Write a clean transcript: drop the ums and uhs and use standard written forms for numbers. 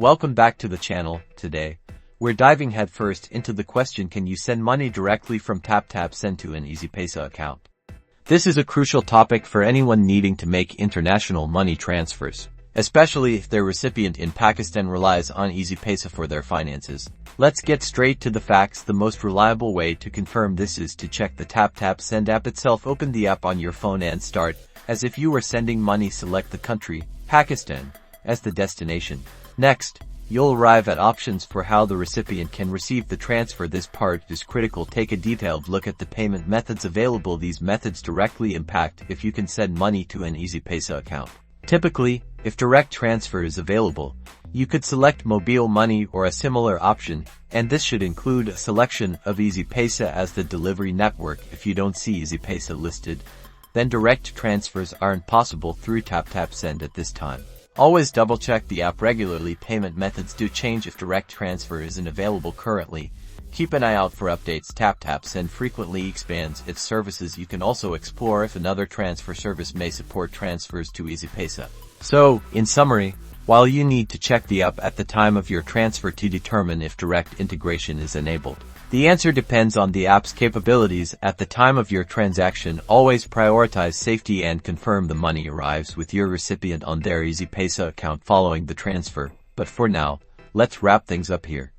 Welcome back to the channel. Today, we're diving headfirst into the question, can you send money directly from Taptap Send to an Easypaisa account? This is a crucial topic for anyone needing to make international money transfers, especially if their recipient in Pakistan relies on Easypaisa for their finances. Let's get straight to the facts. The most reliable way to confirm this is to check the Taptap Send app itself. Open the app on your phone and start as if you were sending money. Select the country, Pakistan, as the destination. Next, you'll arrive at options for how the recipient can receive the transfer. This part is critical. Take a detailed look at the payment methods available. These methods directly impact if you can send money to an Easypaisa account. Typically, if direct transfer is available, you could select mobile money or a similar option, and this should include a selection of Easypaisa as the delivery network. If you don't see Easypaisa listed, then direct transfers aren't possible through Taptap Send at this time. Always double-check the app regularly. Payment methods do change if direct transfer isn't available currently. Keep an eye out for updates. Taptap Send frequently expands its services. You can also explore if another transfer service may support transfers to Easypaisa. So, in summary, while you need to check the app at the time of your transfer to determine if direct integration is enabled, the answer depends on the app's capabilities at the time of your transaction. Always prioritize safety and confirm the money arrives with your recipient on their Easypaisa account following the transfer. But for now, let's wrap things up here.